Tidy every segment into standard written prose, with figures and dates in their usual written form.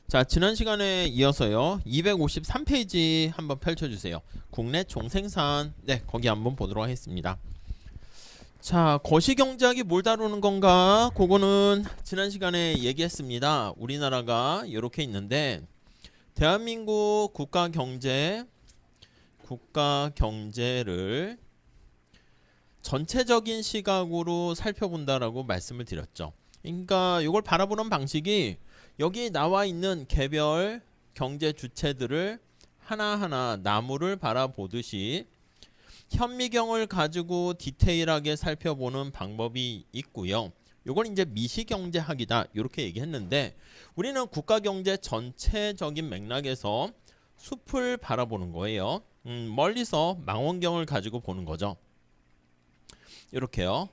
자, 지난 시간에 이어서요. 253페이지 한번 펼쳐주세요. 국내 총생산. 네, 거기 한번 보도록 하겠습니다. 자, 거시경제학이 뭘 다루는 건가? 그거는 지난 시간에 얘기했습니다. 우리나라가 이렇게 있는데 대한민국 국가 경제를 전체적인 시각으로 살펴본다라고 말씀을 드렸죠. 그러니까 이걸 바라보는 방식이 여기 나와 있는 개별 경제 주체들을 하나하나 나무를 바라보듯이 현미경을 가지고 디테일하게 살펴보는 방법이 있고요. 이건 이제 미시경제학이다 이렇게 얘기했는데 우리는 국가경제 전체적인 맥락에서 숲을 바라보는 거예요. 멀리서 망원경을 가지고 보는 거죠. 이렇게요.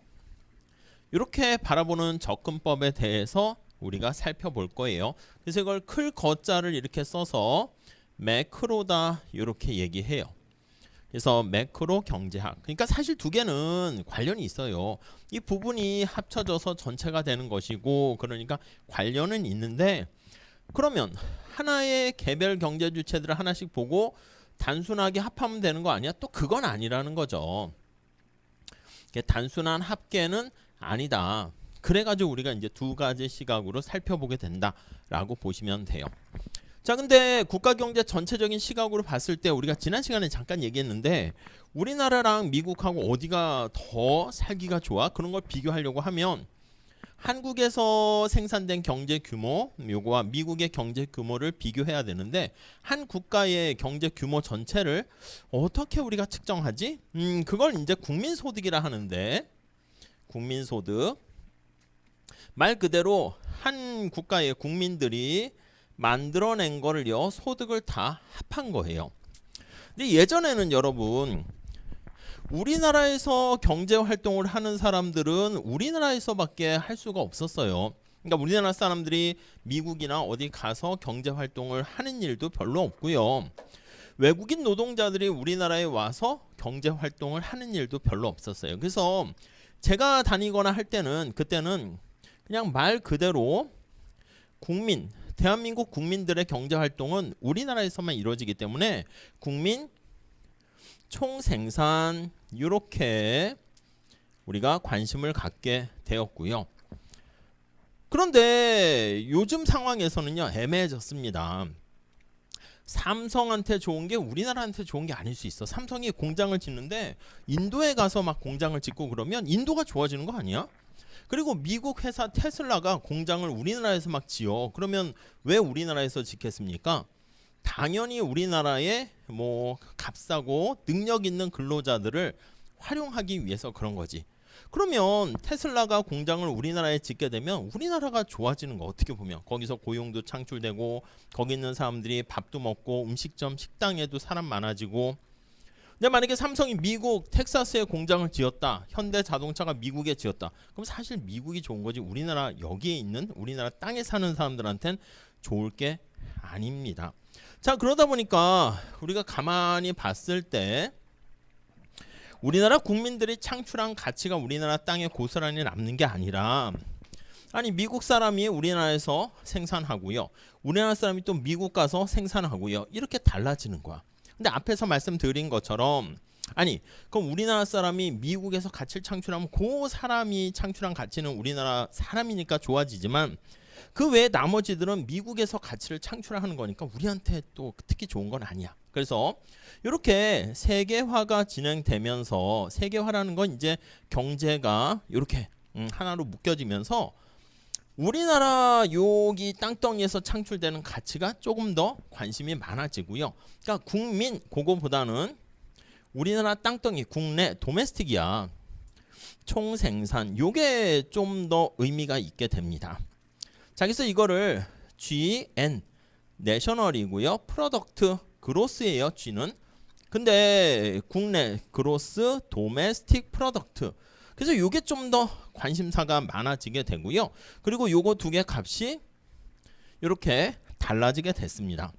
이렇게 바라보는 접근법에 대해서 우리가 살펴볼 거예요. 그래서 이걸 클 거자를 이렇게 써서 매크로다 이렇게 얘기해요. 그래서 매크로 경제학. 그러니까 사실 두 개는 관련이 있어요. 이 부분이 합쳐져서 전체가 되는 것이고 그러니까 관련은 있는데 그러면 하나의 개별 경제 주체들을 하나씩 보고 단순하게 합하면 되는 거 아니야? 또 그건 아니라는 거죠. 단순한 합계는 아니다. 그래가지고 우리가 이제 두 가지 시각으로 살펴보게 된다라고 보시면 돼요. 자, 근데 국가경제 전체적인 시각으로 봤을 때 우리가 지난 시간에 잠깐 얘기했는데 우리나라랑 미국하고 어디가 더 살기가 좋아? 그런 걸 비교하려고 하면 한국에서 생산된 경제 규모 요거와 미국의 경제 규모를 비교해야 되는데 한 국가의 경제 규모 전체를 어떻게 우리가 측정하지? 그걸 이제 국민소득이라 하는데 국민소득 말 그대로 한 국가의 국민들이 만들어낸 거를요 소득을 다 합한 거예요. 근데 예전에는 여러분 우리나라에서 경제 활동을 하는 사람들은 우리나라에서밖에 할 수가 없었어요. 그러니까 우리나라 사람들이 미국이나 어디 가서 경제 활동을 하는 일도 별로 없고요. 외국인 노동자들이 우리나라에 와서 경제 활동을 하는 일도 별로 없었어요. 그래서 제가 다니거나 할 때는 그때는 그냥 말 그대로 대한민국 국민들의 경제 활동은 우리나라에서만 이루어지기 때문에 국민 총생산 이렇게 우리가 관심을 갖게 되었고요. 그런데 요즘 상황에서는요 애매해졌습니다. 삼성한테 좋은 게 우리나라한테 좋은 게 아닐 수 있어. 삼성이 공장을 짓는데 인도에 가서 막 공장을 짓고 그러면 인도가 좋아지는 거 아니야? 그리고 미국 회사 테슬라가 공장을 우리나라에서 막 지어. 그러면 왜 우리나라에서 짓겠습니까? 당연히 우리나라의 뭐 값싸고 능력 있는 근로자들을 활용하기 위해서 그런 거지. 그러면 테슬라가 공장을 우리나라에 짓게 되면 우리나라가 좋아지는 거 어떻게 보면 거기서 고용도 창출되고 거기 있는 사람들이 밥도 먹고 음식점 식당에도 사람 많아지고 근데 만약에 삼성이 미국 텍사스에 공장을 지었다. 현대자동차가 미국에 지었다. 그럼 사실 미국이 좋은 거지 우리나라 여기에 있는 우리나라 땅에 사는 사람들한테는 좋을 게 아닙니다. 자, 그러다 보니까 우리가 가만히 봤을 때 우리나라 국민들이 창출한 가치가 우리나라 땅에 고스란히 남는 게 아니라 아니 미국 사람이 우리나라에서 생산하고요. 우리나라 사람이 또 미국 가서 생산하고요. 이렇게 달라지는 거야. 근데 앞에서 말씀드린 것처럼 아니 그럼 우리나라 사람이 미국에서 가치를 창출하면 그 사람이 창출한 가치는 우리나라 사람이니까 좋아지지만 그 외에 나머지들은 미국에서 가치를 창출하는 거니까 우리한테 또 특히 좋은 건 아니야. 그래서 이렇게 세계화가 진행되면서 세계화라는 건 이제 경제가 이렇게 하나로 묶여지면서 우리나라 여기 땅덩이에서 창출되는 가치가 조금 더 관심이 많아지고요. 그러니까 국민 그거보다는 우리나라 땅덩이 국내 도메스틱이야. 총생산 요게 좀 더 의미가 있게 됩니다. 자, 그래서 이거를 GN 내셔널이고요. 프로덕트 그로스예요. G는. 근데 국내 그로스 도메스틱 프로덕트. 그래서 요게 좀 더 관심사가 많아지게 되고요. 그리고 요거 두 개 값이 이렇게 달라지게 됐습니다.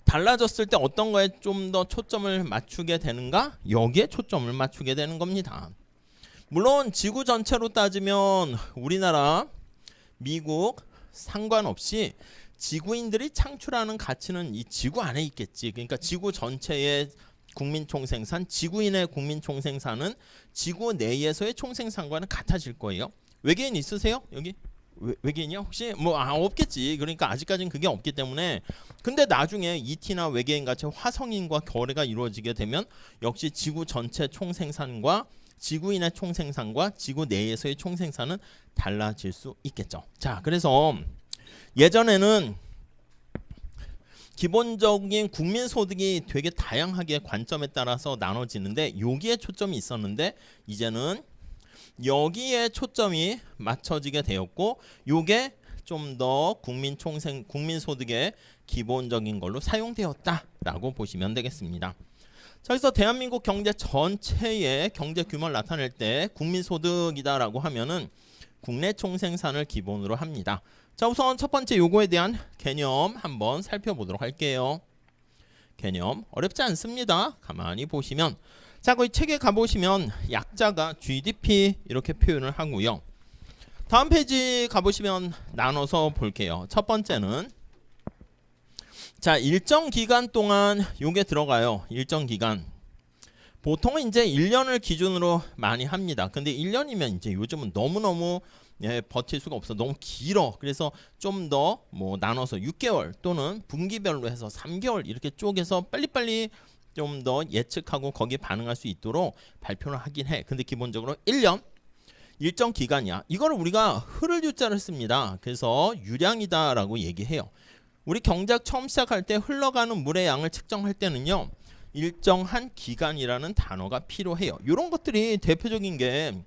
달라졌을 때 어떤 거에 좀 더 초점을 맞추게 되는가? 여기에 초점을 맞추게 되는 겁니다. 물론 지구 전체로 따지면 우리나라, 미국 상관없이 지구인들이 창출하는 가치는 이 지구 안에 있겠지. 그러니까 지구 전체의 국민 총생산, 지구인의 국민 총생산은 지구 내에서의 총생산과는 같아질 거예요. 외계인 있으세요? 여기? 외계인이요? 혹시 없겠지. 그러니까 아직까지는 그게 없기 때문에. 근데 나중에 ET나 외계인 같이 화성인과 거래가 이루어지게 되면 역시 지구 전체 총생산과 지구인의 총생산과 지구 내에서의 총생산은 달라질 수 있겠죠. 자, 그래서 예전에는 기본적인 국민소득이 되게 다양하게 관점에 따라서 나눠지는데 여기에 초점이 있었는데 이제는 여기에 초점이 맞춰지게 되었고 요게 좀 더 국민소득의 기본적인 걸로 사용되었다라고 보시면 되겠습니다. 자, 그래서 대한민국 경제 전체의 경제 규모를 나타낼 때 국민소득이다라고 하면은 국내 총생산을 기본으로 합니다. 자, 우선 첫 번째 요거에 대한 개념 한번 살펴보도록 할게요. 개념 어렵지 않습니다. 가만히 보시면 자, 거기 책에 가보시면 약자가 GDP 이렇게 표현을 하고요. 다음 페이지 가보시면 나눠서 볼게요. 첫 번째는 자, 일정 기간 동안 요게 들어가요. 일정 기간. 보통은 이제 1년을 기준으로 많이 합니다. 근데 1년이면 이제 요즘은 너무너무 버틸 수가 없어. 너무 길어. 그래서 좀 더 나눠서 6개월 또는 분기별로 해서 3개월 이렇게 쪼개서 빨리빨리 좀 더 예측하고 거기에 반응할 수 있도록 발표를 하긴 해. 근데 기본적으로 1년 일정 기간이야. 이거를 우리가 흐를 유자를 씁니다. 그래서 유량이다라고 얘기해요. 우리 경제학 처음 시작할 때 흘러가는 물의 양을 측정할 때는요. 일정한 기간이라는 단어가 필요해요. 이런 것들이 대표적인 게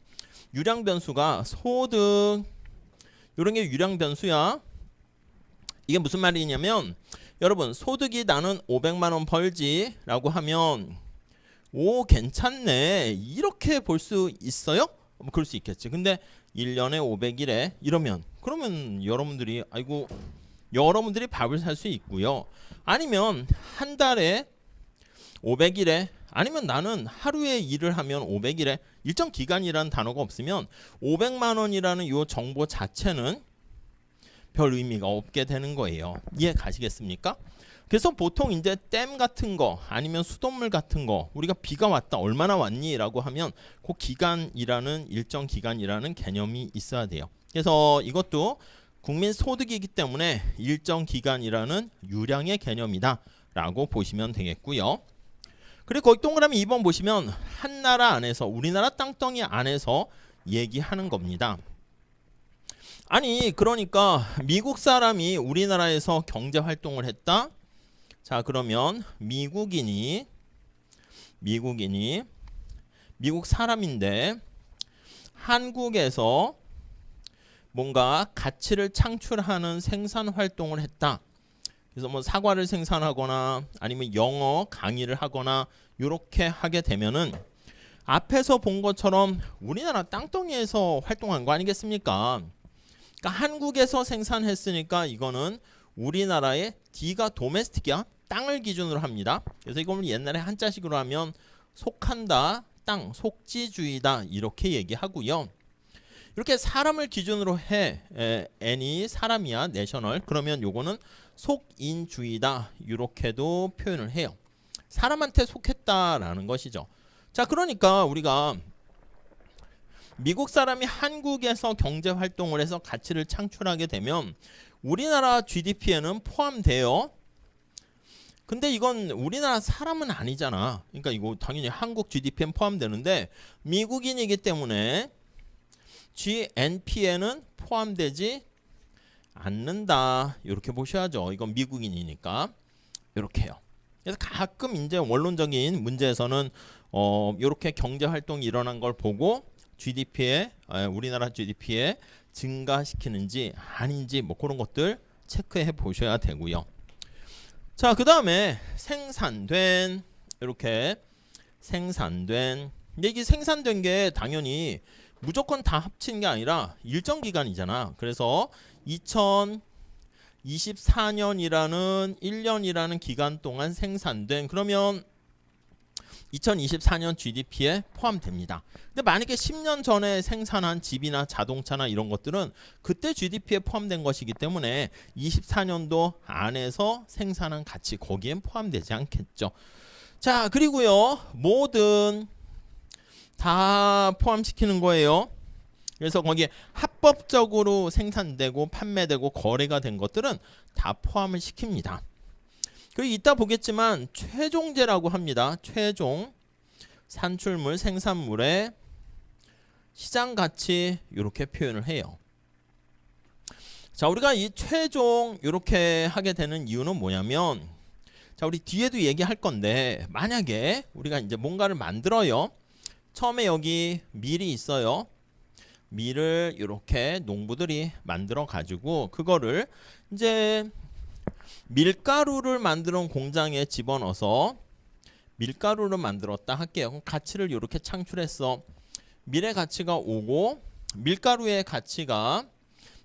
유량 변수가 소득 이런 게 유량 변수야. 이게 무슨 말이냐면 여러분 소득이 나는 500만 원 벌지 라고 하면 오 괜찮네 이렇게 볼 수 있어요? 그럴 수 있겠지. 근데 1년에 500일에 이러면 그러면 여러분들이 아이고 여러분들이 밥을 살 수 있고요. 아니면 한 달에 500일에 아니면 나는 하루에 일을 하면 500일에 일정 기간이라는 단어가 없으면 500만 원이라는 이 정보 자체는 별 의미가 없게 되는 거예요. 이해 가시겠습니까? 그래서 보통 이제 댐 같은 거 아니면 수돗물 같은 거 우리가 비가 왔다 얼마나 왔니? 라고 하면 그 기간이라는 일정 기간이라는 개념이 있어야 돼요. 그래서 이것도 국민 소득이기 때문에 일정 기간이라는 유량의 개념이다 라고 보시면 되겠고요. 그리고 거기 동그라미 2번 보시면 한 나라 안에서 우리나라 땅덩이 안에서 얘기하는 겁니다. 아니 그러니까 미국 사람이 우리나라에서 경제 활동을 했다. 자 그러면 미국인이 미국 사람인데 한국에서 뭔가 가치를 창출하는 생산 활동을 했다. 그래서 사과를 생산하거나 아니면 영어 강의를 하거나 이렇게 하게 되면은 앞에서 본 것처럼 우리나라 땅덩이에서 활동한 거 아니겠습니까? 그러니까 한국에서 생산했으니까 이거는 우리나라의 D가 도메스틱이야. 땅을 기준으로 합니다. 그래서 이걸 옛날에 한자식으로 하면 속한다, 땅, 속지주의다 이렇게 얘기하고요. 이렇게 사람을 기준으로 해 N이 사람이야 내셔널 그러면 요거는 속인주의다 이렇게도 표현을 해요. 사람한테 속했다라는 것이죠. 자 그러니까 우리가 미국 사람이 한국에서 경제 활동을 해서 가치를 창출하게 되면 우리나라 GDP에는 포함돼요. 근데 이건 우리나라 사람은 아니잖아. 그러니까 이거 당연히 한국 GDP엔 포함되는데 미국인이기 때문에 GNP에는 포함되지 않는다. 이렇게 보셔야죠. 이건 미국인이니까 이렇게 해요. 그래서 가끔 이제 원론적인 문제에서는 이렇게 경제 활동이 일어난 걸 보고 GDP에 우리나라 GDP에 증가시키는지 아닌지 그런 것들 체크해 보셔야 되고요. 자, 그다음에 생산된 이렇게 생산된 근데 이게 생산된 게 당연히 무조건 다 합친 게 아니라 일정 기간이잖아. 그래서 2024년이라는 1년이라는 기간 동안 생산된 그러면 2024년 GDP에 포함됩니다. 근데 만약에 10년 전에 생산한 집이나 자동차나 이런 것들은 그때 GDP에 포함된 것이기 때문에 24년도 안에서 생산한 가치 거기엔 포함되지 않겠죠. 자, 그리고요, 뭐든 다 포함시키는 거예요. 그래서 거기에 합법적으로 생산되고 판매되고 거래가 된 것들은 다 포함을 시킵니다. 그리고 이따 보겠지만 최종재라고 합니다. 최종 산출물 생산물의 시장 가치 이렇게 표현을 해요. 자, 우리가 이 최종 이렇게 하게 되는 이유는 뭐냐면, 자, 우리 뒤에도 얘기할 건데 만약에 우리가 이제 뭔가를 만들어요. 처음에 여기 밀이 있어요. 밀을 이렇게 농부들이 만들어 가지고 그거를 이제 밀가루를 만드는 공장에 집어넣어서 밀가루를 만들었다 할게요. 그럼 가치를 이렇게 창출했어. 밀의 가치가 5고 밀가루의 가치가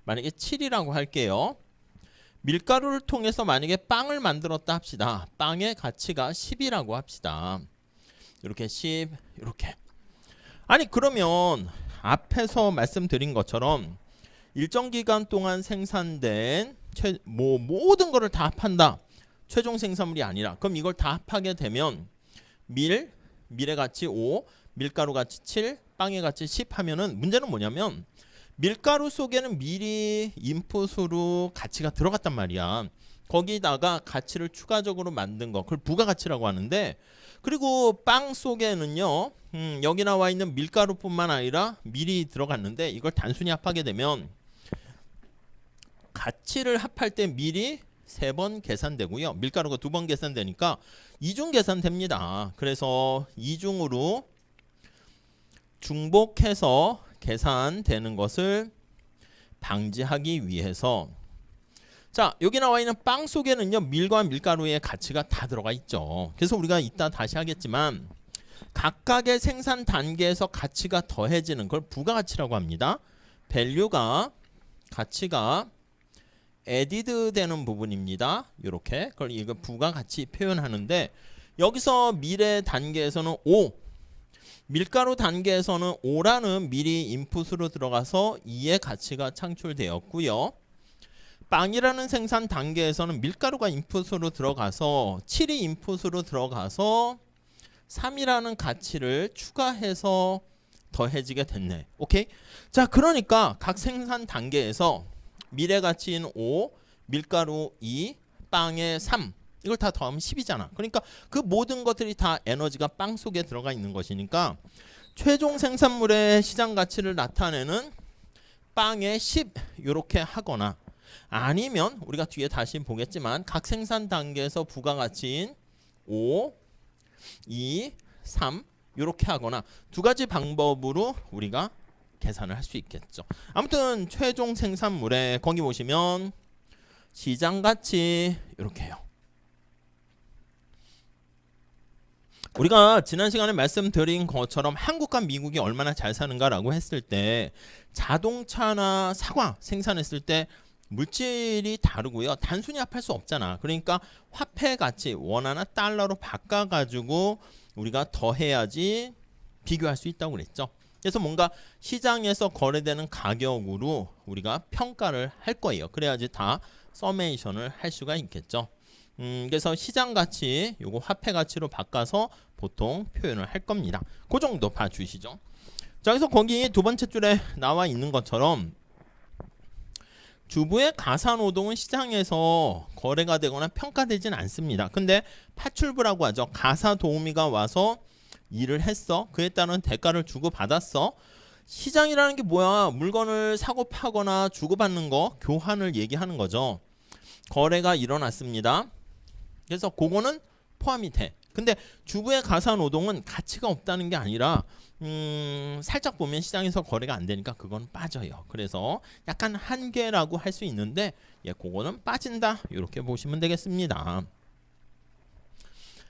만약에 7이라고 할게요. 밀가루를 통해서 만약에 빵을 만들었다 합시다. 빵의 가치가 10이라고 합시다. 이렇게 10 이렇게. 아니 그러면 앞에서 말씀드린 것처럼 일정 기간 동안 생산된 모든 거를 다 합한다. 최종 생산물이 아니라. 그럼 이걸 다 합하게 되면 밀의 가치 5, 밀가루 가치 7, 빵의 가치 10 하면은 문제는 뭐냐면 밀가루 속에는 밀이 인풋으로 가치가 들어갔단 말이야. 거기다가 가치를 추가적으로 만든 거, 그걸 부가가치라고 하는데, 그리고 빵 속에는요, 여기 나와 있는 밀가루뿐만 아니라 밀이 들어갔는데 이걸 단순히 합하게 되면 가치를 합할 때 밀이 3번 계산되고요. 밀가루가 2번 계산되니까 이중 계산됩니다. 그래서 이중으로 중복해서 계산되는 것을 방지하기 위해서, 자, 여기 나와 있는 빵 속에는요, 밀과 밀가루의 가치가 다 들어가 있죠. 그래서 우리가 이따 다시 하겠지만 각각의 생산 단계에서 가치가 더해지는 걸 부가가치라고 합니다. 밸류가 가치가 에디드 되는 부분입니다. 이렇게 그걸 이거 부가가치 표현하는데, 여기서 밀의 단계에서는 5, 밀가루 단계에서는 5라는 밀이 인풋으로 들어가서 2의 가치가 창출되었고요. 빵이라는 생산 단계에서는 밀가루가 인풋으로 들어가서 7이 인풋으로 들어가서 3이라는 가치를 추가해서 더해지게 됐네. 오케이? 자, 그러니까 각 생산 단계에서 밀의 가치인 5, 밀가루 2, 빵의 3, 이걸 다 더하면 10이잖아. 그러니까 그 모든 것들이 다 에너지가 빵 속에 들어가 있는 것이니까 최종 생산물의 시장 가치를 나타내는 빵의 10 이렇게 하거나, 아니면 우리가 뒤에 다시 보겠지만 각 생산 단계에서 부가가치인 5, 2, 3 이렇게 하거나, 두 가지 방법으로 우리가 계산을 할 수 있겠죠. 아무튼 최종 생산물에 거기 보시면 시장 가치 이렇게 해요. 우리가 지난 시간에 말씀드린 것처럼 한국과 미국이 얼마나 잘 사는가라고 했을 때, 자동차나 사과 생산했을 때 물질이 다르고요. 단순히 합할 수 없잖아. 그러니까 화폐 가치 원화나 달러로 바꿔가지고 우리가 더해야지 비교할 수 있다고 그랬죠. 그래서 뭔가 시장에서 거래되는 가격으로 우리가 평가를 할 거예요. 그래야지 다 서메이션을 할 수가 있겠죠. 그래서 시장 가치 요거 화폐 가치로 바꿔서 보통 표현을 할 겁니다. 그 정도 봐주시죠. 자, 그래서 거기 두 번째 줄에 나와 있는 것처럼 주부의 가사노동은 시장에서 거래가 되거나 평가되지는 않습니다. 근데 파출부라고 하죠. 가사도우미가 와서 일을 했어. 그에 따른 대가를 주고받았어. 시장이라는 게 뭐야? 물건을 사고 파거나 주고받는 거, 교환을 얘기하는 거죠. 거래가 일어났습니다. 그래서 그거는 포함이 돼. 근데 주부의 가사노동은 가치가 없다는 게 아니라 살짝 보면 시장에서 거래가 안 되니까 그건 빠져요. 그래서 약간 한계라고 할 수 있는데, 예, 그거는 빠진다 이렇게 보시면 되겠습니다.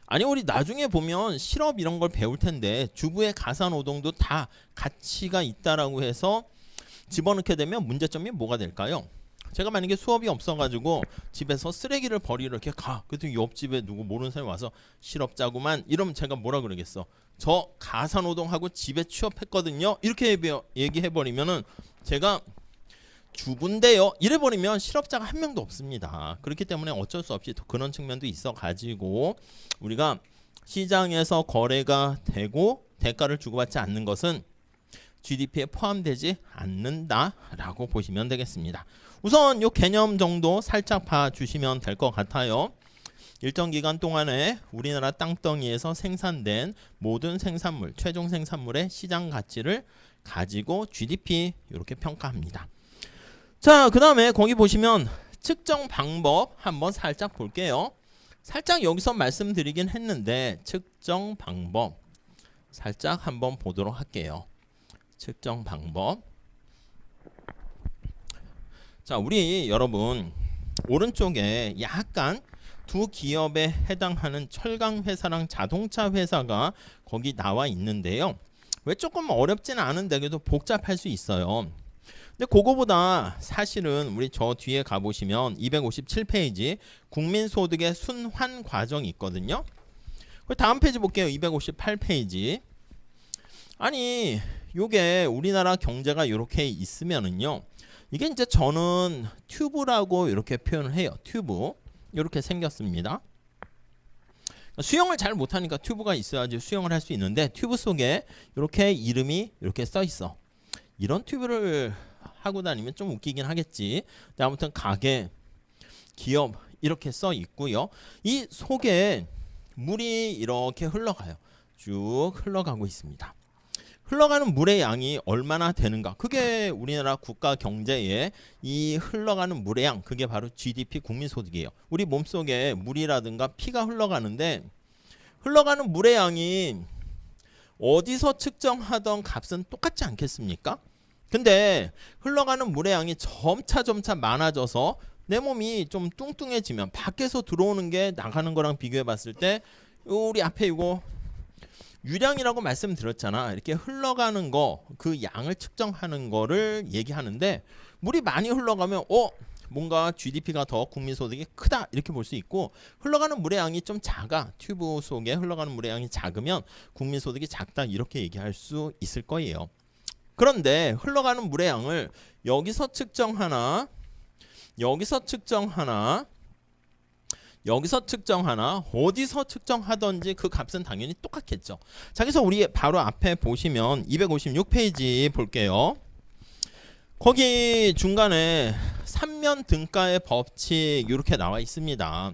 아니, 우리 나중에 보면 실업 이런 걸 배울 텐데 주부의 가사노동도 다 가치가 있다라고 해서 집어넣게 되면 문제점이 뭐가 될까요? 제가 만약에 수업이 없어가지고 집에서 쓰레기를 버리러 이렇게 가. 그랬더니 옆집에 누구 모르는 사람이 와서 실업자구만 이러면 제가 뭐라 그러겠어? 저 가사노동하고 집에 취업했거든요. 이렇게 얘기해버리면은 제가 주부인데요. 이래버리면 실업자가 한 명도 없습니다. 그렇기 때문에 어쩔 수 없이 그런 측면도 있어가지고 우리가 시장에서 거래가 되고 대가를 주고받지 않는 것은 GDP에 포함되지 않는다라고 보시면 되겠습니다. 우선 이 개념 정도 살짝 봐주시면 될 것 같아요. 일정 기간 동안에 우리나라 땅덩이에서 생산된 모든 생산물, 최종 생산물의 시장 가치를 가지고 GDP 이렇게 평가합니다. 자, 그 다음에 거기 보시면 측정 방법 한번 살짝 볼게요. 살짝 여기서 말씀드리긴 했는데 측정 방법 살짝 한번 보도록 할게요. 측정 방법. 자, 우리 여러분 오른쪽에 약간 두 기업에 해당하는 철강 회사랑 자동차 회사가 거기 나와 있는데요. 왜 조금 어렵지는 않은데 그래도 복잡할 수 있어요. 근데 그거보다 사실은 우리 저 뒤에 가보시면 257페이지 국민소득의 순환 과정이 있거든요. 다음 페이지 볼게요. 258페이지. 아니 요게 우리나라 경제가 이렇게 있으면은요. 이게 이제 저는 튜브라고 이렇게 표현을 해요. 튜브. 이렇게 생겼습니다. 수영을 잘 못하니까 튜브가 있어야지 수영을 할 수 있는데 튜브 속에 이렇게 이름이 이렇게 써 있어. 이런 튜브를 하고 다니면 좀 웃기긴 하겠지. 근데 아무튼 가게, 기업 이렇게 써 있고요. 이 속에 물이 이렇게 흘러가요. 쭉 흘러가고 있습니다. 흘러가는 물의 양이 얼마나 되는가? 그게 우리나라 국가 경제의 이 흘러가는 물의 양, 그게 바로 GDP 국민소득이에요. 우리 몸속에 물이라든가 피가 흘러가는데 흘러가는 물의 양이 어디서 측정하던 값은 똑같지 않겠습니까? 근데 흘러가는 물의 양이 점차 많아져서 내 몸이 좀 뚱뚱해지면 밖에서 들어오는 게 나가는 거랑 비교해 봤을 때 우리 앞에 이거 유량이라고 말씀드렸잖아. 이렇게 흘러가는 거, 그 양을 측정하는 거를 얘기하는데 물이 많이 흘러가면 뭔가 GDP가 더 국민소득이 크다 이렇게 볼 수 있고 흘러가는 물의 양이 좀 작아. 튜브 속에 흘러가는 물의 양이 작으면 국민소득이 작다 이렇게 얘기할 수 있을 거예요. 그런데 흘러가는 물의 양을 여기서 측정하나 여기서 측정하나 여기서 측정하나 어디서 측정하든지 그 값은 당연히 똑같겠죠. 자, 그래서 우리 바로 앞에 보시면 256페이지 볼게요. 거기 중간에 삼면 등가의 법칙 이렇게 나와 있습니다.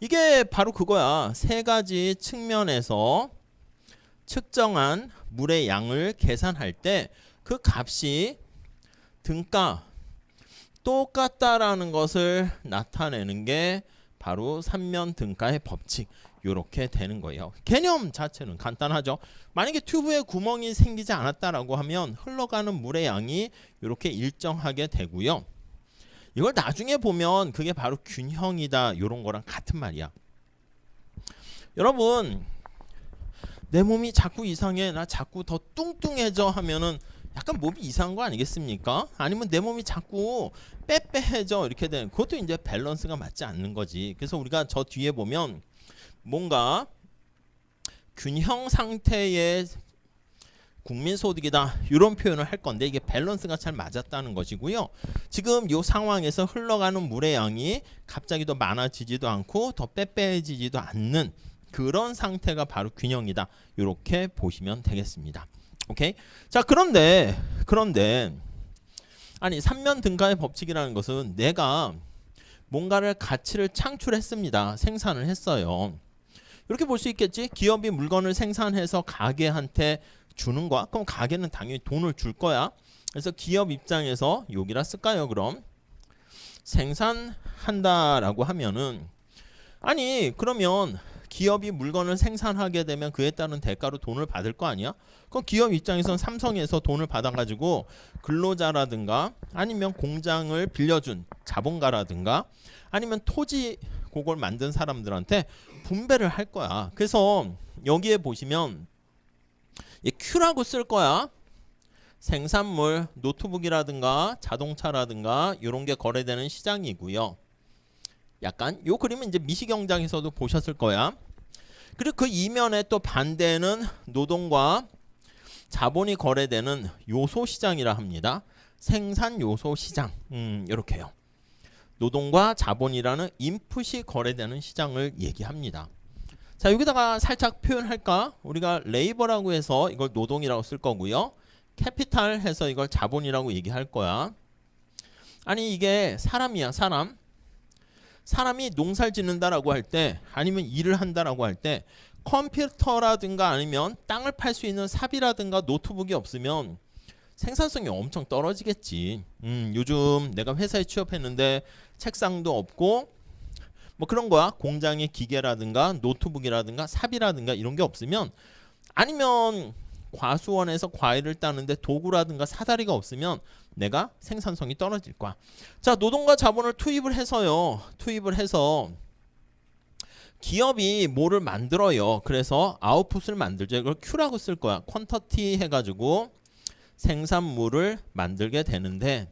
이게 바로 그거야. 세 가지 측면에서 측정한 물의 양을 계산할 때 그 값이 등가 똑같다라는 것을 나타내는 게 바로 삼면 등가의 법칙 이렇게 되는 거예요. 개념 자체는 간단하죠. 만약에 튜브에 구멍이 생기지 않았다라고 하면 흘러가는 물의 양이 이렇게 일정하게 되고요. 이걸 나중에 보면 그게 바로 균형이다 이런 거랑 같은 말이야. 여러분 내 몸이 자꾸 이상해 나 자꾸 더 뚱뚱해져 하면은 약간 몸이 이상한 거 아니겠습니까? 아니면 내 몸이 자꾸 빼빼해져 이렇게 되는 그것도 이제 밸런스가 맞지 않는 거지. 그래서 우리가 저 뒤에 보면 뭔가 균형 상태의 국민소득이다 이런 표현을 할 건데 이게 밸런스가 잘 맞았다는 것이고요. 지금 이 상황에서 흘러가는 물의 양이 갑자기 더 많아지지도 않고 더 빼빼해지지도 않는 그런 상태가 바로 균형이다 이렇게 보시면 되겠습니다. 오케이. 자, 그런데 아니 삼면 등가의 법칙이라는 것은 내가 뭔가를 가치를 창출했습니다. 생산을 했어요. 이렇게 볼 수 있겠지. 기업이 물건을 생산해서 가게한테 주는 거야. 그럼 가게는 당연히 돈을 줄 거야. 그래서 기업 입장에서 여기라 쓸까요? 그럼 생산한다라고 하면은 아니 그러면 기업이 물건을 생산하게 되면 그에 따른 대가로 돈을 받을 거 아니야? 그럼 기업 입장에서는 삼성에서 돈을 받아가지고 근로자라든가 아니면 공장을 빌려준 자본가라든가 아니면 토지 그걸 만든 사람들한테 분배를 할 거야. 그래서 여기에 보시면 Q라고 쓸 거야. 생산물, 노트북이라든가 자동차라든가 이런 게 거래되는 시장이고요. 약간 요 그림은 이제 미시경장에서도 보셨을 거야. 그리고 그 이면에 또 반대는 노동과 자본이 거래되는 요소 시장이라 합니다. 생산 요소 시장. 이렇게요. 노동과 자본이라는 인풋이 거래되는 시장을 얘기합니다. 자, 여기다가 살짝 표현할까? 우리가 레이버라고 해서 이걸 노동이라고 쓸 거고요. 캐피탈 해서 이걸 자본이라고 얘기할 거야. 아니 이게 사람이야, 사람. 사람이 농사를 짓는다라고 할 때 아니면 일을 한다라고 할 때 컴퓨터라든가 아니면 땅을 팔 수 있는 삽이라든가 노트북이 없으면 생산성이 엄청 떨어지겠지. 요즘 내가 회사에 취업했는데 책상도 없고 뭐 그런 거야. 공장의 기계라든가 노트북이라든가 삽이라든가 이런 게 없으면 아니면 과수원에서 과일을 따는데 도구라든가 사다리가 없으면 내가 생산성이 떨어질 거야. 자, 노동과 자본을 투입을 해서요. 투입을 해서 기업이 뭐를 만들어요. 그래서 아웃풋을 만들죠. 이걸 Q라고 쓸 거야. 퀀터티 해가지고 생산물을 만들게 되는데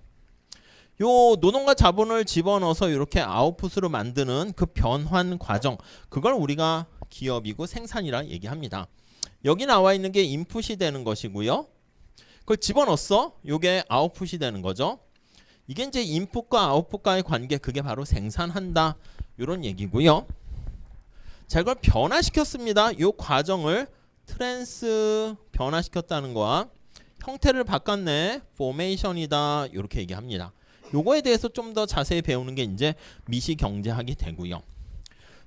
요 노동과 자본을 집어넣어서 이렇게 아웃풋으로 만드는 그 변환 과정, 그걸 우리가 기업이고 생산이라 얘기합니다. 여기 나와 있는 게 인풋이 되는 것이고요. 그걸 집어넣었어. 요게 아웃풋이 되는 거죠. 이게 이제 인풋과 아웃풋과의 관계, 그게 바로 생산한다. 이런 얘기고요. 자, 이걸 변화시켰습니다. 요 과정을 트랜스 변화시켰다는 거야. 형태를 바꿨네. 포메이션이다. 이렇게 얘기합니다. 요거에 대해서 좀 더 자세히 배우는 게 이제 미시경제학이 되고요.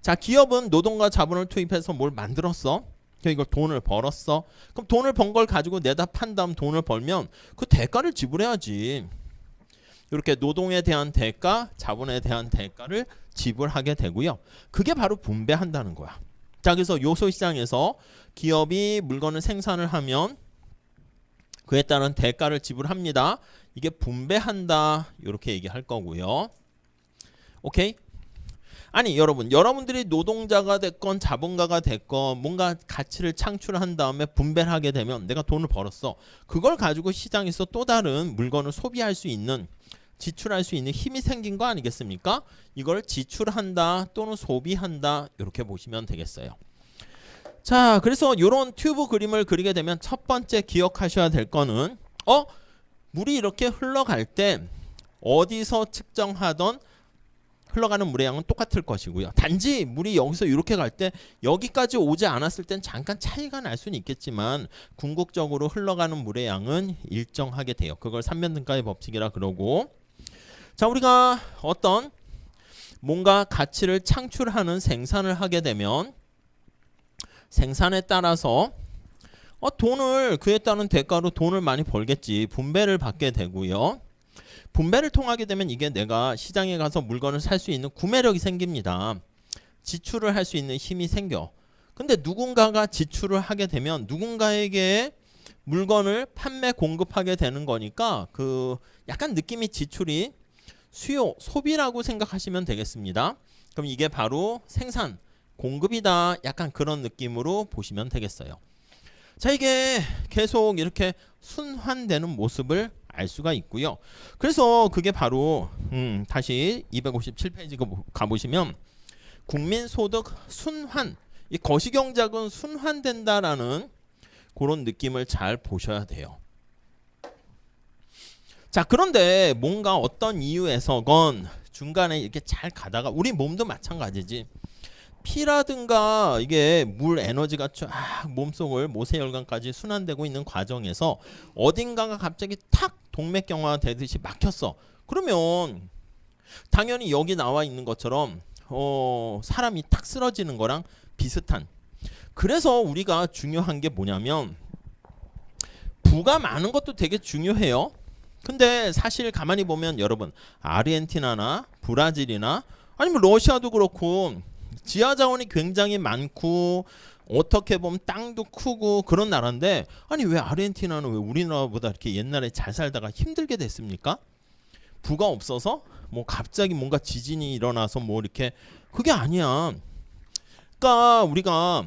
자, 기업은 노동과 자본을 투입해서 뭘 만들었어. 이걸 돈을 벌었어. 그럼 돈을 번 걸 가지고 내다 판 다음 돈을 벌면 그 대가를 지불해야지. 이렇게 노동에 대한 대가, 자본에 대한 대가를 지불하게 되고요. 그게 바로 분배한다는 거야. 자, 그래서 요소 시장에서 기업이 물건을 생산을 하면 그에 따른 대가를 지불합니다. 이게 분배한다. 이렇게 얘기할 거고요. 오케이? 아니 여러분들이 노동자가 됐건 자본가가 됐건 뭔가 가치를 창출한 다음에 분배를 하게 되면 내가 돈을 벌었어. 그걸 가지고 시장에서 또 다른 물건을 소비할 수 있는, 지출할 수 있는 힘이 생긴 거 아니겠습니까? 이걸 지출한다 또는 소비한다 이렇게 보시면 되겠어요. 자, 그래서 이런 튜브 그림을 그리게 되면 첫 번째 기억하셔야 될 거는 물이 이렇게 흘러갈 때 어디서 측정하던 흘러가는 물의 양은 똑같을 것이고요. 단지 물이 여기서 이렇게 갈 때 여기까지 오지 않았을 땐 잠깐 차이가 날 수는 있겠지만 궁극적으로 흘러가는 물의 양은 일정하게 돼요. 그걸 삼면등가의 법칙이라 그러고, 자, 우리가 어떤 뭔가 가치를 창출하는 생산을 하게 되면 생산에 따라서 돈을 그에 따른 대가로 돈을 많이 벌겠지. 분배를 받게 되고요. 분배를 통하게 되면 이게 내가 시장에 가서 물건을 살 수 있는 구매력이 생깁니다. 지출을 할 수 있는 힘이 생겨. 근데 누군가가 지출을 하게 되면 누군가에게 물건을 판매 공급하게 되는 거니까 그 약간 느낌이 지출이 수요, 소비라고 생각하시면 되겠습니다. 그럼 이게 바로 생산, 공급이다. 약간 그런 느낌으로 보시면 되겠어요. 자, 이게 계속 이렇게 순환되는 모습을 알 수가 있고요. 그래서 그게 바로 다시 257페이지 가보시면 국민소득 순환, 이 거시경제학은 순환된다라는 그런 느낌을 잘 보셔야 돼요. 자, 그런데 뭔가 어떤 이유에서건 중간에 이렇게 잘 가다가 우리 몸도 마찬가지지. 피라든가 이게 물 에너지가 쫙 몸속을 모세혈관까지 순환되고 있는 과정에서 어딘가가 갑자기 탁 동맥경화 되듯이 막혔어. 그러면 당연히 여기 나와 있는 것처럼 사람이 탁 쓰러지는 거랑 비슷한. 그래서 우리가 중요한 게 뭐냐면 부가 많은 것도 되게 중요해요. 근데 사실 가만히 보면 여러분 아르헨티나나 브라질이나 아니면 러시아도 그렇고 지하 자원이 굉장히 많고 어떻게 보면 땅도 크고 그런 나라인데 아니 왜 아르헨티나는 왜 우리나라보다 이렇게 옛날에 잘 살다가 힘들게 됐습니까? 부가 없어서 뭐 갑자기 뭔가 지진이 일어나서 뭐 이렇게 그게 아니야. 그러니까 우리가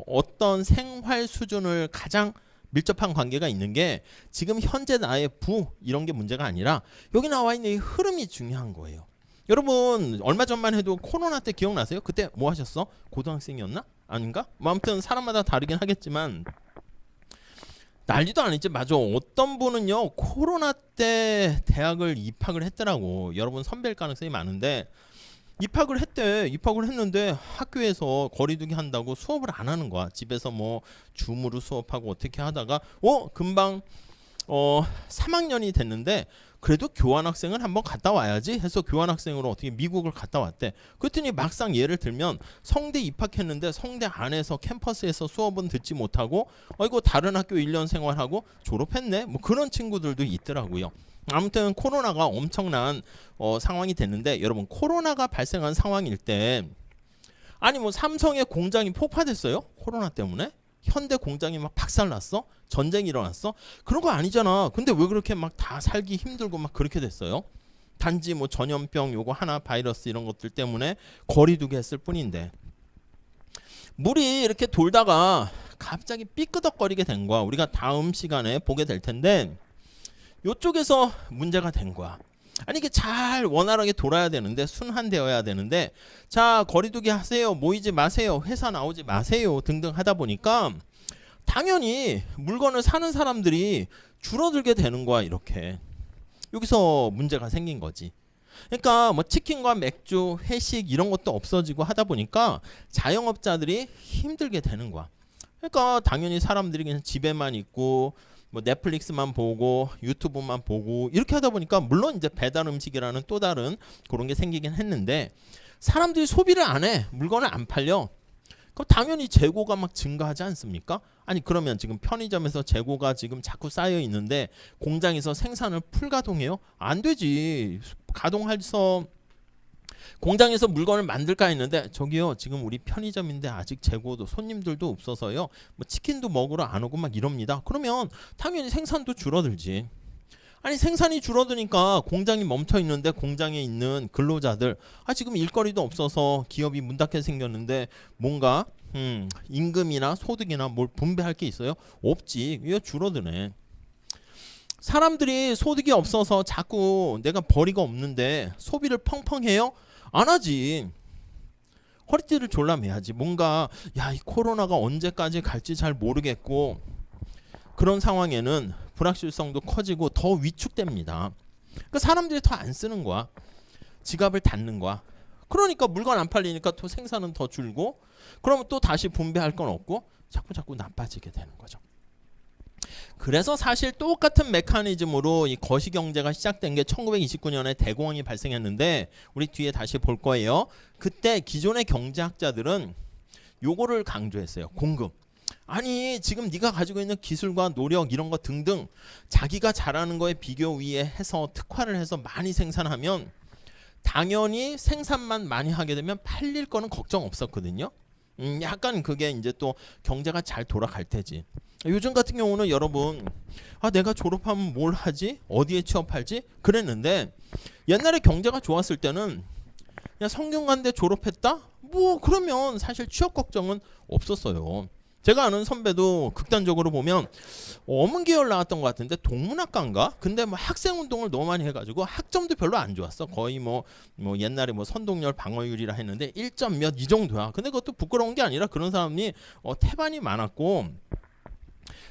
어떤 생활 수준을 가장 밀접한 관계가 있는 게 지금 현재 나의 부 이런 게 문제가 아니라 여기 나와 있는 이 흐름이 중요한 거예요. 여러분 얼마 전만 해도 코로나 때 기억나세요? 그때 뭐 하셨어? 고등학생이었나? 아닌가? 뭐 아무튼 사람마다 다르긴 하겠지만 난리도 아니지. 맞아. 어떤 분은요 코로나 때 대학을 입학을 했더라고. 여러분 선배일 가능성이 많은데 입학을 했대. 입학을 했는데 학교에서 거리두기 한다고 수업을 안 하는 거야. 집에서 뭐 줌으로 수업하고 어떻게 하다가 금방 3학년이 됐는데 그래도 교환학생을 한번 갔다 와야지 해서 교환학생으로 어떻게 미국을 갔다 왔대. 그랬더니 막상 예를 들면 성대 입학했는데 성대 안에서 캠퍼스에서 수업은 듣지 못하고 이거 다른 학교 1년 생활하고 졸업했네. 뭐 그런 친구들도 있더라고요. 아무튼 코로나가 엄청난 상황이 됐는데 여러분 코로나가 발생한 상황일 때 아니 뭐 삼성의 공장이 폭파됐어요? 코로나 때문에? 현대 공장이 막 박살났어? 전쟁이 일어났어? 그런 거 아니잖아. 근데 왜 그렇게 막 다 살기 힘들고 막 그렇게 됐어요? 단지 뭐 전염병 요거 하나 바이러스 이런 것들 때문에 거리두기 했을 뿐인데 물이 이렇게 돌다가 갑자기 삐끄덕거리게 된 거야. 우리가 다음 시간에 보게 될 텐데 요쪽에서 문제가 된 거야. 아니 이게 잘 원활하게 돌아야 되는데 순환되어야 되는데 자 거리두기 하세요. 모이지 마세요. 회사 나오지 마세요. 등등 하다 보니까 당연히 물건을 사는 사람들이 줄어들게 되는 거야. 이렇게 여기서 문제가 생긴 거지. 그러니까 뭐 치킨과 맥주, 회식 이런 것도 없어지고 하다 보니까 자영업자들이 힘들게 되는 거야. 그러니까 당연히 사람들이 그냥 집에만 있고 뭐 넷플릭스만 보고 유튜브만 보고 이렇게 하다 보니까 물론 이제 배달 음식이라는 또 다른 그런 게 생기긴 했는데 사람들이 소비를 안 해. 물건을 안 팔려. 그럼 당연히 재고가 막 증가하지 않습니까? 아니 그러면 지금 편의점에서 재고가 지금 자꾸 쌓여 있는데 공장에서 생산을 풀가동해요? 안 되지. 가동해서 공장에서 물건을 만들까 했는데 저기요 지금 우리 편의점인데 아직 재고도 손님들도 없어서요 뭐 치킨도 먹으러 안 오고 막 이럽니다. 그러면 당연히 생산도 줄어들지. 아니 생산이 줄어드니까 공장이 멈춰 있는데 공장에 있는 근로자들 지금 일거리도 없어서 기업이 문 닫게 생겼는데 뭔가 임금이나 소득이나 뭘 분배할 게 있어요? 없지. 이거 줄어드네. 사람들이 소득이 없어서 자꾸 내가 벌이가 없는데 소비를 펑펑 해요? 안 하지. 허리띠를 졸라매야지. 뭔가 이 코로나가 언제까지 갈지 잘 모르겠고 그런 상황에는 불확실성도 커지고 더 위축됩니다. 그러니까 사람들이 더 안 쓰는 거야. 지갑을 닫는 거야. 그러니까 물건 안 팔리니까 또 생산은 더 줄고 그러면 또 다시 분배할 건 없고 자꾸 나빠지게 되는 거죠. 그래서 사실 똑같은 메커니즘으로 이 거시경제가 시작된 게 1929년에 대공황이 발생했는데 우리 뒤에 다시 볼 거예요. 그때 기존의 경제학자들은 요거를 강조했어요. 공급. 아니 지금 네가 가지고 있는 기술과 노력 이런 거 등등 자기가 잘하는 거에 비교 위에 해서 특화를 해서 많이 생산하면 당연히 생산만 많이 하게 되면 팔릴 거는 걱정 없었거든요. 약간 그게 이제 또 경제가 잘 돌아갈 테지. 요즘 같은 경우는 여러분 내가 졸업하면 뭘 하지? 어디에 취업할지? 그랬는데 옛날에 경제가 좋았을 때는 그냥 성균관대 졸업했다? 뭐 그러면 사실 취업 걱정은 없었어요. 제가 아는 선배도 극단적으로 보면 어문 계열 나왔던 것 같은데 동문학과인가? 근데 뭐 학생 운동을 너무 많이 해가지고 학점도 별로 안 좋았어. 거의 뭐 옛날에 뭐 선동열 방어율이라 했는데 1점 몇 이 정도야. 근데 그것도 부끄러운 게 아니라 그런 사람이 태반이 많았고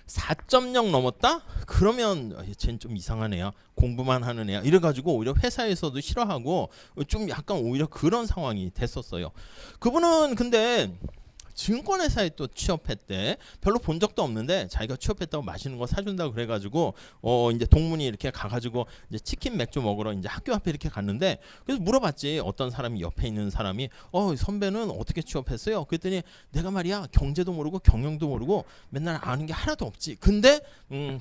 4.0 넘었다? 그러면 쟤는 좀 이상한 애야. 공부만 하는 애야. 이래가지고 오히려 회사에서도 싫어하고 좀 약간 오히려 그런 상황이 됐었어요. 그분은 근데 증권회사에 또 취업했대. 별로 본 적도 없는데 자기가 취업했다고 맛있는 거 사준다고 그래가지고 이제 동문이 이렇게 가가지고 이제 치킨 맥주 먹으러 이제 학교 앞에 이렇게 갔는데 그래서 물어봤지. 어떤 사람이 옆에 있는 사람이 선배는 어떻게 취업했어요? 그랬더니 내가 말이야 경제도 모르고 경영도 모르고 맨날 아는 게 하나도 없지. 근데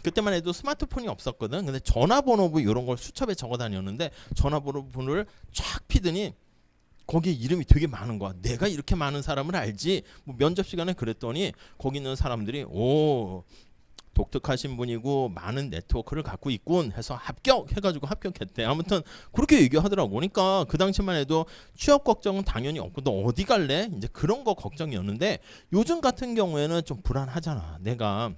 그때만 해도 스마트폰이 없었거든. 근데 전화번호부 이런 걸 수첩에 적어 다녔는데 전화번호를 쫙 피더니 거기에 이름이 되게 많은 거야. 내가 이렇게 많은 사람을 알지. 뭐 면접 시간에 그랬더니 거기 있는 사람들이 독특하신 분이고 많은 네트워크를 갖고 있군 해서 합격해가지고 합격했대. 아무튼 그렇게 얘기하더라고. 그러니까 그 당시만 해도 취업 걱정은 당연히 없고 너 어디 갈래? 이제 그런 거 걱정이었는데 요즘 같은 경우에는 좀 불안하잖아. 내가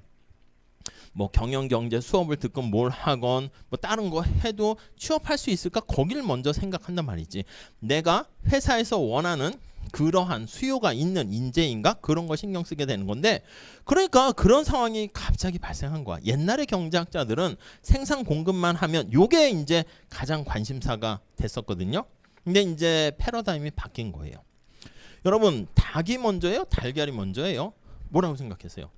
뭐 경영경제 수업을 듣건 뭘 하건 뭐 다른 거 해도 취업할 수 있을까? 거기를 먼저 생각한단 말이지. 내가 회사에서 원하는 그러한 수요가 있는 인재인가? 그런 거 신경 쓰게 되는 건데, 그러니까 그런 상황이 갑자기 발생한 거야. 옛날에 경제학자들은 생산 공급만 하면 요게 이제 가장 관심사가 됐었거든요. 근데 이제 패러다임이 바뀐 거예요. 여러분, 닭이 먼저예요? 달걀이 먼저예요? 뭐라고 생각하세요?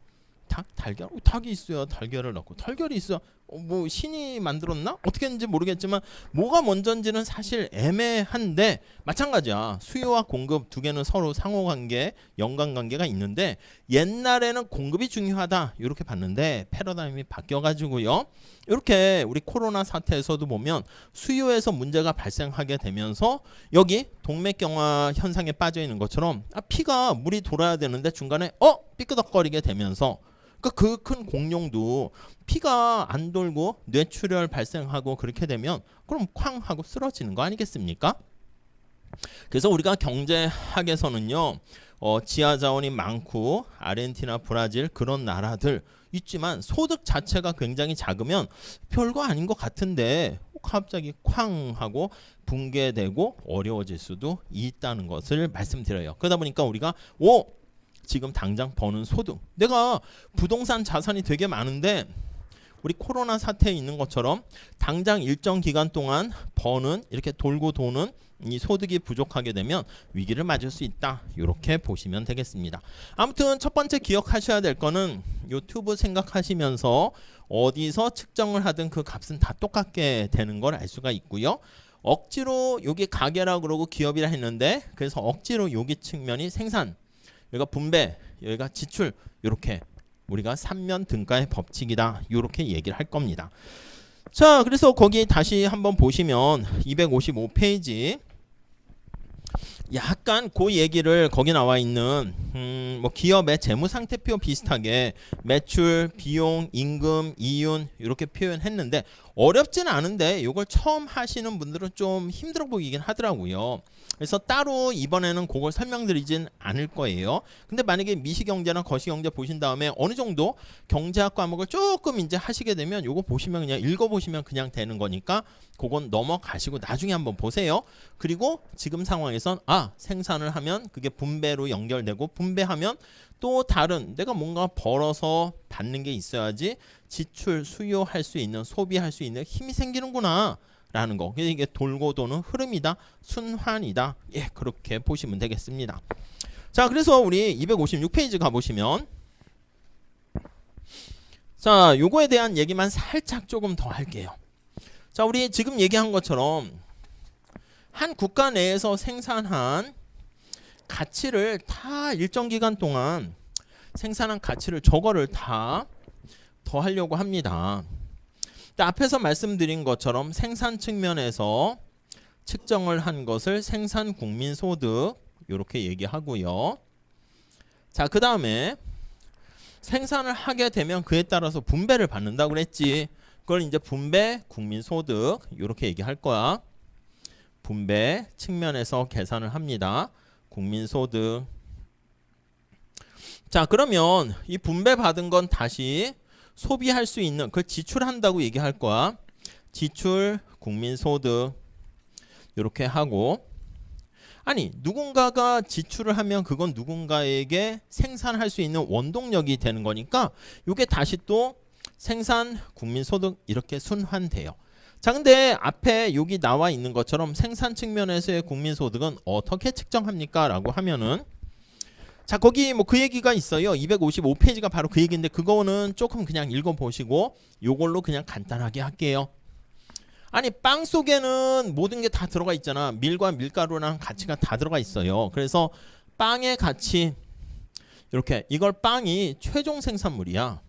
닭? 달걀? 닭이 있어야 달걀을 낳고, 달걀이 있어야 뭐 신이 만들었나? 어떻게 했는지 모르겠지만 뭐가 먼저인지는 사실 애매한데, 마찬가지야. 수요와 공급 두 개는 서로 상호관계, 연관관계가 있는데, 옛날에는 공급이 중요하다 이렇게 봤는데 패러다임이 바뀌어가지고요, 이렇게 우리 코로나 사태에서도 보면 수요에서 문제가 발생하게 되면서 여기 동맥경화 현상에 빠져 있는 것처럼 피가 물이 돌아야 되는데 중간에 삐끄덕거리게 되면서, 그러니까 그 큰 공룡도 피가 안 돌고 뇌출혈 발생하고 그렇게 되면 그럼 쾅 하고 쓰러지는 거 아니겠습니까? 그래서 우리가 경제학에서는요, 지하 자원이 많고 아르헨티나, 브라질 그런 나라들 있지만 소득 자체가 굉장히 작으면 별거 아닌 것 같은데 갑자기 쾅 하고 붕괴되고 어려워질 수도 있다는 것을 말씀드려요. 그러다 보니까 우리가 지금 당장 버는 소득, 내가 부동산 자산이 되게 많은데 우리 코로나 사태에 있는 것처럼 당장 일정 기간 동안 버는, 이렇게 돌고 도는 이 소득이 부족하게 되면 위기를 맞을 수 있다, 이렇게 보시면 되겠습니다. 아무튼 첫 번째 기억하셔야 될 거는 유튜브 생각하시면서 어디서 측정을 하든 그 값은 다 똑같게 되는 걸 알 수가 있고요. 억지로 여기 가계라 그러고 기업이라 했는데, 그래서 억지로 여기 측면이 생산, 여기가 분배, 여기가 지출, 이렇게 우리가 3면 등가의 법칙이다, 이렇게 얘기를 할 겁니다. 자, 그래서 거기 다시 한번 보시면 255페이지 약간 그 얘기를, 거기 나와 있는 뭐 기업의 재무상태표 비슷하게 매출, 비용, 임금, 이윤 이렇게 표현했는데 어렵진 않은데 이걸 처음 하시는 분들은 좀 힘들어 보이긴 하더라고요. 그래서 따로 이번에는 그걸 설명드리진 않을 거예요. 근데 만약에 미시경제나 거시경제 보신 다음에 어느 정도 경제학 과목을 조금 이제 하시게 되면 요거 보시면 그냥 읽어보시면 그냥 되는 거니까 그건 넘어가시고 나중에 한번 보세요. 그리고 지금 상황에선 생산을 하면 그게 분배로 연결되고, 분배하면 또 다른 내가 뭔가 벌어서 받는 게 있어야지 지출, 수요할 수 있는, 소비할 수 있는 힘이 생기는구나 라는 거. 이게 돌고 도는 흐름이다, 순환이다, 그렇게 보시면 되겠습니다. 자, 그래서 우리 256페이지 가보시면, 자, 요거에 대한 얘기만 살짝 조금 더 할게요. 자, 우리 지금 얘기한 것처럼 한 국가 내에서 생산한 가치를 다 일정 기간 동안 생산한 가치를 저거를 다 더하려고 합니다. 앞에서 말씀드린 것처럼 생산 측면에서 측정을 한 것을 생산 국민소득 이렇게 얘기하고요. 자, 그 다음에 생산을 하게 되면 그에 따라서 분배를 받는다고 그랬지. 그걸 이제 분배 국민소득 이렇게 얘기할 거야. 분배 측면에서 계산을 합니다. 국민소득. 자, 그러면 이 분배 받은 건 다시 소비할 수 있는, 그걸 지출한다고 얘기할 거야. 지출, 국민소득 이렇게 하고, 아니 누군가가 지출을 하면 그건 누군가에게 생산할 수 있는 원동력이 되는 거니까 이게 다시 또 생산, 국민소득 이렇게 순환돼요. 자, 근데 앞에 여기 나와 있는 것처럼 생산 측면에서의 국민소득은 어떻게 측정합니까? 라고 하면은, 자, 거기 뭐 그 얘기가 있어요. 255페이지가 바로 그 얘기인데 그거는 조금 그냥 읽어보시고 요걸로 그냥 간단하게 할게요. 아니, 빵 속에는 모든 게 다 들어가 있잖아. 밀과 밀가루랑 가치가 다 들어가 있어요. 그래서 빵의 가치, 이렇게, 이걸 빵이 최종 생산물이야.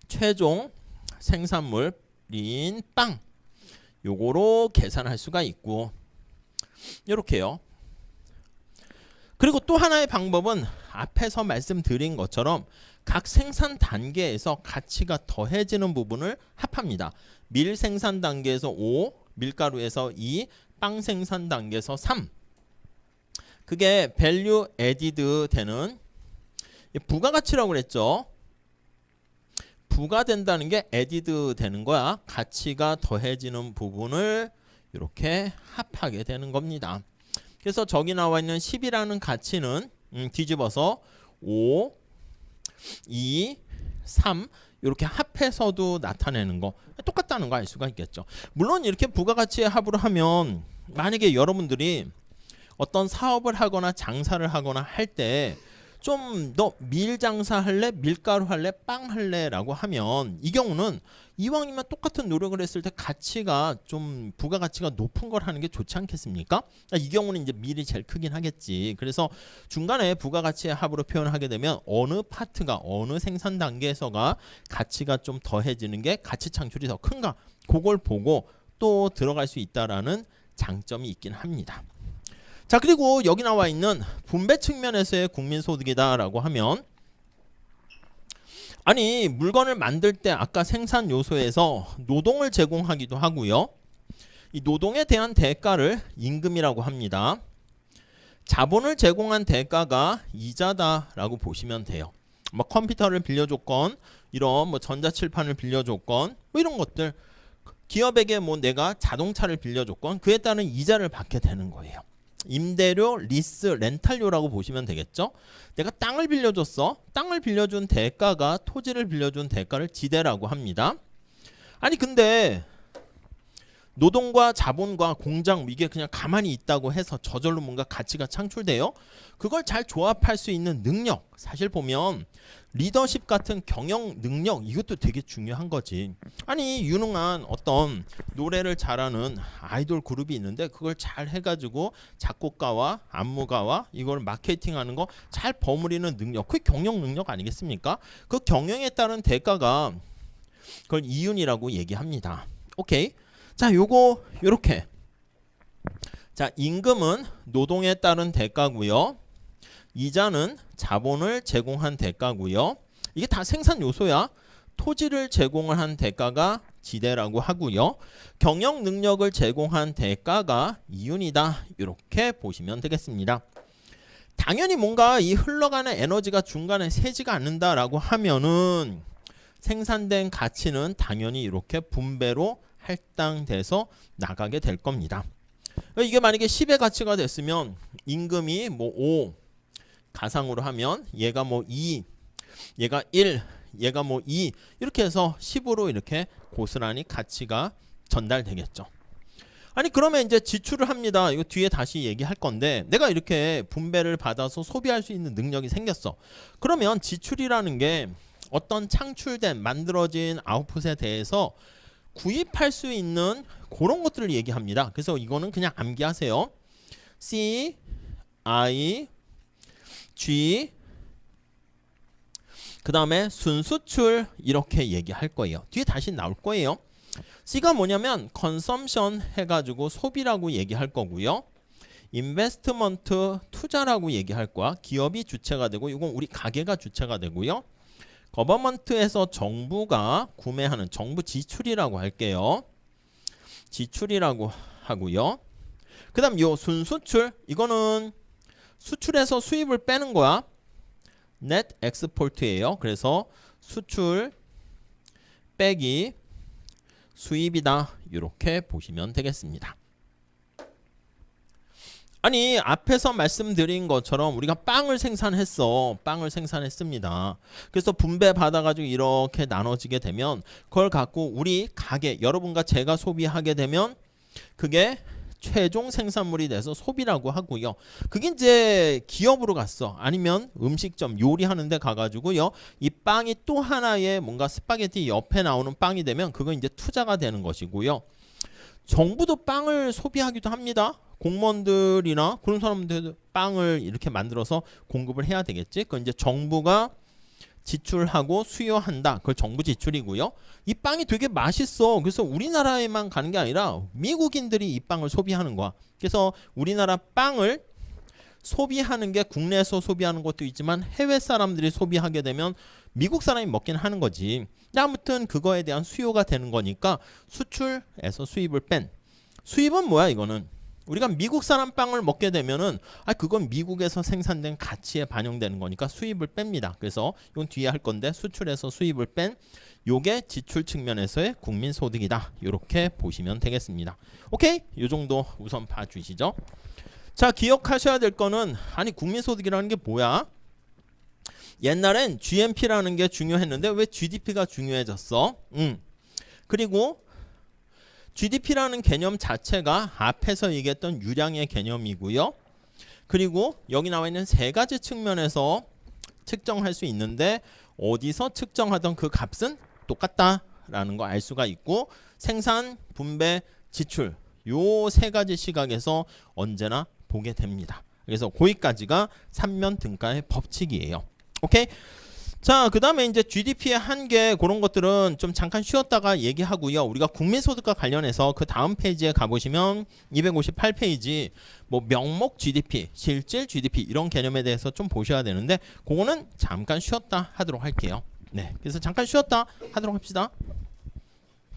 최종 생산물인 빵, 요거로 계산할 수가 있고, 이렇게요. 그리고 또 하나의 방법은 앞에서 말씀드린 것처럼 각 생산 단계에서 가치가 더해지는 부분을 합합니다. 밀 생산 단계에서 5, 밀가루에서 2, 빵 생산 단계에서 3. 그게 밸류 에디드 되는 부가가치라고 그랬죠. 부과된다는 게 added 되는 거야. 가치가 더해지는 부분을 이렇게 합하게 되는 겁니다. 그래서 저기 나와 있는 10이라는 가치는 뒤집어서 5, 2, 3 이렇게 합해서도 나타내는 거 똑같다는 거 알 수가 있겠죠. 물론 이렇게 부가가치의 합으로 하면 만약에 여러분들이 어떤 사업을 하거나 장사를 하거나 할 때 좀 너 밀장사 할래? 밀가루 할래? 빵 할래? 라고 하면 이 경우는 이왕이면 똑같은 노력을 했을 때 가치가 좀 부가가치가 높은 걸 하는 게 좋지 않겠습니까? 이 경우는 이제 밀이 제일 크긴 하겠지. 그래서 중간에 부가가치의 합으로 표현하게 되면 어느 파트가 어느 생산 단계에서가 가치가 좀 더해지는 게 가치 창출이 더 큰가 그걸 보고 또 들어갈 수 있다라는 장점이 있긴 합니다. 자, 그리고 여기 나와 있는 분배 측면에서의 국민소득이다라고 하면 아니 물건을 만들 때 아까 생산 요소에서 노동을 제공하기도 하고요. 이 노동에 대한 대가를 임금이라고 합니다. 자본을 제공한 대가가 이자다라고 보시면 돼요. 뭐 컴퓨터를 빌려줬건 이런 뭐 전자칠판을 빌려줬건 뭐 이런 것들 기업에게 뭐 내가 자동차를 빌려줬건 그에 따른 이자를 받게 되는 거예요. 임대료, 리스, 렌탈료라고 보시면 되겠죠. 내가 땅을 빌려줬어. 땅을 빌려준 대가가 토지를 빌려준 대가를 지대라고 합니다. 아니 근데 노동과 자본과 공장 이게 그냥 가만히 있다고 해서 저절로 뭔가 가치가 창출돼요. 그걸 잘 조합할 수 있는 능력 사실 보면 리더십 같은 경영 능력 이것도 되게 중요한 거지. 아니 유능한 어떤 노래를 잘하는 아이돌 그룹이 있는데 그걸 잘 해가지고 작곡가와 안무가와 이걸 마케팅하는 거 잘 버무리는 능력 그게 경영 능력 아니겠습니까? 그 경영에 따른 대가가 그걸 이윤이라고 얘기합니다. 오케이. 자, 요거 요렇게. 자, 임금은 노동에 따른 대가고요. 이자는 자본을 제공한 대가고요. 이게 다 생산 요소야. 토지를 제공을 한 대가가 지대라고 하고요. 경영 능력을 제공한 대가가 이윤이다. 이렇게 보시면 되겠습니다. 당연히 뭔가 이 흘러가는 에너지가 중간에 새지가 않는다라고 하면은 생산된 가치는 당연히 이렇게 분배로 할당돼서 나가게 될 겁니다. 이게 만약에 10의 가치가 됐으면 임금이 뭐 5 가상으로 하면 얘가 뭐 2, 얘가 1, 얘가 뭐 2 이렇게 해서 10으로 이렇게 고스란히 가치가 전달되겠죠. 아니 그러면 이제 지출을 합니다. 이거 뒤에 다시 얘기할 건데 내가 이렇게 분배를 받아서 소비할 수 있는 능력이 생겼어. 그러면 지출이라는 게 어떤 창출된 만들어진 아웃풋에 대해서 구입할 수 있는 그런 것들을 얘기합니다. 그래서 이거는 그냥 암기하세요. C, I, G 그 다음에 순수출 이렇게 얘기할 거예요. 뒤에 다시 나올 거예요. C가 뭐냐면 consumption 해가지고 소비라고 얘기할 거고요. investment 투자라고 얘기할 거야. 기업이 주체가 되고 이건 우리 가게가 주체가 되고요. 거버먼트에서 정부가 구매하는 정부 지출이라고 할게요. 지출이라고 하고요. 그 다음 요 순수출 이거는 수출에서 수입을 빼는 거야. net export예요. 그래서 수출 빼기 수입이다. 이렇게 보시면 되겠습니다. 아니 앞에서 말씀드린 것처럼 우리가 빵을 생산했어. 빵을 생산했습니다. 그래서 분배 받아가지고 이렇게 나눠지게 되면 그걸 갖고 우리 가게 여러분과 제가 소비하게 되면 그게 최종 생산물이 돼서 소비라고 하고요. 그게 이제 기업으로 갔어. 아니면 음식점 요리하는 데 가가지고요. 이 빵이 또 하나의 뭔가 스파게티 옆에 나오는 빵이 되면 그건 이제 투자가 되는 것이고요. 정부도 빵을 소비하기도 합니다. 공무원들이나 그런 사람들 빵을 이렇게 만들어서 공급을 해야 되겠지. 그건 이제 정부가 지출하고 수요한다. 그걸 정부 지출이고요. 이 빵이 되게 맛있어. 그래서 우리나라에만 가는 게 아니라 미국인들이 이 빵을 소비하는 거야. 그래서 우리나라 빵을 소비하는 게 국내에서 소비하는 것도 있지만 해외 사람들이 소비하게 되면 미국 사람이 먹긴 하는 거지. 아무튼 그거에 대한 수요가 되는 거니까 수출에서 수입을 뺀. 수입은 뭐야 이거는? 우리가 미국 사람 빵을 먹게 되면은 그건 미국에서 생산된 가치에 반영되는 거니까 수입을 뺍니다. 그래서 이건 뒤에 할 건데 수출에서 수입을 뺀 요게 지출 측면에서의 국민소득이다. 이렇게 보시면 되겠습니다. 오케이? 요 정도 우선 봐주시죠. 자, 기억하셔야 될 거는 국민소득이라는 게 뭐야? 옛날엔 GNP라는 게 중요했는데 왜 GDP가 중요해졌어? 그리고 GDP라는 개념 자체가 앞에서 얘기했던 유량의 개념이고요. 그리고 여기 나와 있는 세 가지 측면에서 측정할 수 있는데 어디서 측정하던 그 값은 똑같다라는 거 알 수가 있고 생산, 분배, 지출 요 세 가지 시각에서 언제나 보게 됩니다. 그래서 거기까지가 삼면 등가의 법칙이에요. 오케이? 자, 그 다음에 이제 GDP의 한계 그런 것들은 좀 잠깐 쉬었다가 얘기하고요. 우리가 국민소득과 관련해서 그 다음 페이지에 가보시면 258페이지 뭐 명목 GDP, 실질 GDP 이런 개념에 대해서 좀 보셔야 되는데 그거는 잠깐 쉬었다 하도록 할게요. 네, 그래서 잠깐 쉬었다 하도록 합시다.